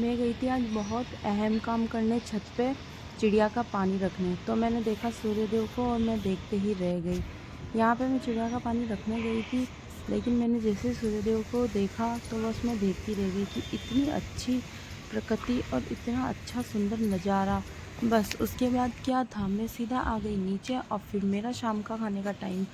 मैं गई थी आज बहुत अहम काम करने छत पे, चिड़िया का पानी रखने। तो मैंने देखा सूर्यदेव को और मैं देखते ही रह गई। यहाँ पे मैं चिड़िया का पानी रखने गई थी, लेकिन मैंने जैसे सूर्यदेव को देखा तो बस मैं देखती रह गई कि इतनी अच्छी प्रकृति और इतना अच्छा सुंदर नज़ारा। बस उसके बाद क्या था, मैं सीधा आ गई नीचे और फिर मेरा शाम का खाने का टाइम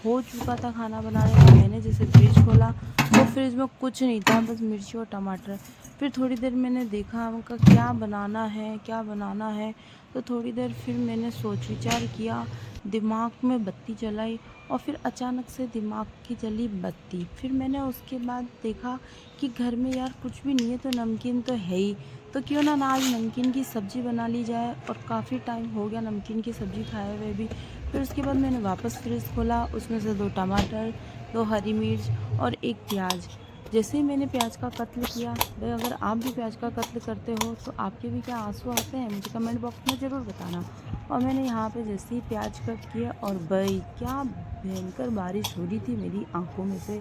हो चुका था खाना बनाने का। मैंने जैसे फ्रिज खोला तो फ्रिज में कुछ नहीं था, बस मिर्ची और टमाटर। फिर थोड़ी देर मैंने देखा उनका क्या बनाना है क्या बनाना है। तो थोड़ी देर फिर मैंने सोच विचार किया, दिमाग में बत्ती जलाई और फिर अचानक से दिमाग की जली बत्ती। फिर मैंने उसके बाद देखा कि घर में यार कुछ भी नहीं है तो नमकीन तो है ही, तो क्यों ना आज नमकीन की सब्ज़ी बना ली जाए। और काफ़ी टाइम हो गया नमकीन की सब्ज़ी खाए हुए भी। फिर उसके बाद मैंने वापस फ्रिज खोला, उसमें से 2 टमाटर, 2 हरी मिर्च और 1 प्याज। जैसे ही मैंने प्याज का कत्ल किया, भाई अगर आप भी प्याज का कत्ल करते हो तो आपके भी क्या आंसू आते हैं, मुझे कमेंट बॉक्स में ज़रूर बताना। और मैंने यहाँ पे जैसे ही प्याज कट किया और भाई क्या भयंकर बारिश हो रही थी मेरी आंखों में से,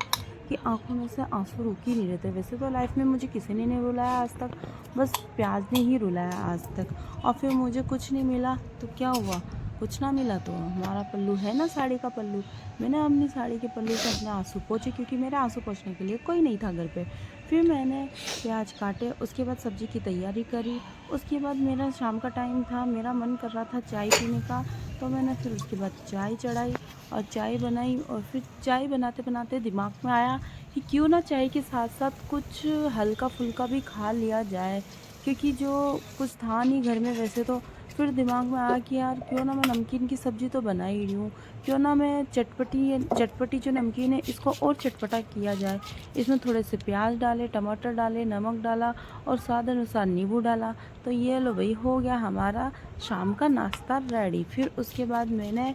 कि आंखों में से आंसू रुक ही नहीं रहे थे। वैसे तो लाइफ में मुझे किसी ने नहीं रुलाया आज तक, बस प्याज ने ही रुलाया आज तक। और फिर मुझे कुछ नहीं मिला तो क्या हुआ, कुछ ना मिला तो हमारा पल्लू है ना, साड़ी का पल्लू। मैंने अपनी साड़ी के पल्लू से अपने आंसू पोंछे, क्योंकि मेरे आंसू पोंछने के लिए कोई नहीं था घर पे। फिर मैंने प्याज काटे, उसके बाद सब्ज़ी की तैयारी करी। उसके बाद मेरा शाम का टाइम था, मेरा मन कर रहा था चाय पीने का, तो मैंने फिर उसके बाद चाय चढ़ाई और चाय बनाई। और फिर चाय बनाते बनाते दिमाग में आया कि क्यों ना चाय के साथ साथ कुछ हल्का फुल्का भी खा लिया जाए, क्योंकि जो कुछ था नहीं घर में वैसे तो। फिर दिमाग में आया कि यार क्यों ना मैं नमकीन की सब्ज़ी तो बना ही रही हूँ, क्यों ना मैं चटपटी चटपटी जो नमकीन है इसको और चटपटा किया जाए। इसमें थोड़े से प्याज डाले, टमाटर डाले, नमक डाला और स्वाद अनुसार नींबू डाला। तो ये लो भाई, हो गया हमारा शाम का नाश्ता रेडी। फिर उसके बाद मैंने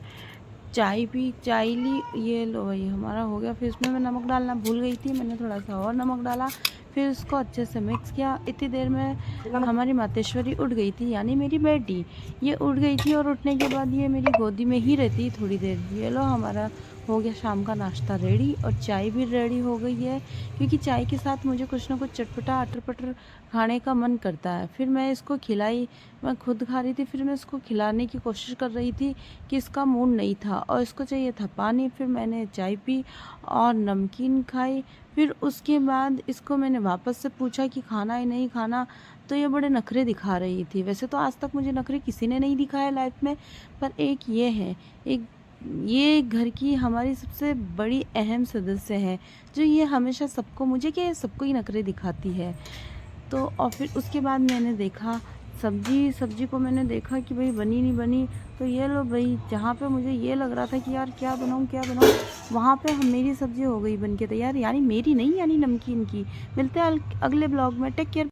चाय पी, चाय ली, ये लो भाई हमारा हो गया। फिर उसमें मैं नमक डालना भूल गई थी, मैंने थोड़ा सा और नमक डाला। फिर उसको अच्छे से मिक्स किया। इतनी देर में हमारी मातेश्वरी उठ गई थी, यानी मेरी बेटी। ये उठ गई थी और उठने के बाद ये मेरी गोदी में ही रहती थोड़ी देर। ये लो हमारा हो गया शाम का नाश्ता रेडी और चाय भी रेडी हो गई है, क्योंकि चाय के साथ मुझे कुछ ना कुछ चटपटा अटर-पटर खाने का मन करता है। फिर मैं इसको खिलाई, मैं खुद खा रही थी, फिर मैं इसको खिलाने की कोशिश कर रही थी कि इसका मूड नहीं था और इसको चाहिए था पानी। फिर मैंने चाय पी और नमकीन खाई। फिर उसके बाद इसको मैंने वापस से पूछा कि खाना है नहीं खाना, तो ये बड़े नखरे दिखा रही थी। वैसे तो आज तक मुझे नखरे किसी ने नहीं दिखाए लाइफ में, पर एक ये है, एक ये घर की हमारी सबसे बड़ी अहम सदस्य है, जो ये हमेशा सबको, मुझे क्या ये सबको ही नखरे दिखाती है। तो और फिर उसके बाद मैंने देखा सब्जी को, मैंने देखा कि भाई बनी नहीं बनी। तो ये लो भाई, जहाँ पे मुझे ये लग रहा था कि यार क्या बनाऊँ क्या बनाऊँ, वहाँ पे हम मेरी सब्ज़ी हो गई बन के तैयार, यानी मेरी नहीं, यानी नमकीन की। मिलते हैं अगले ब्लॉग में, टेक केयर।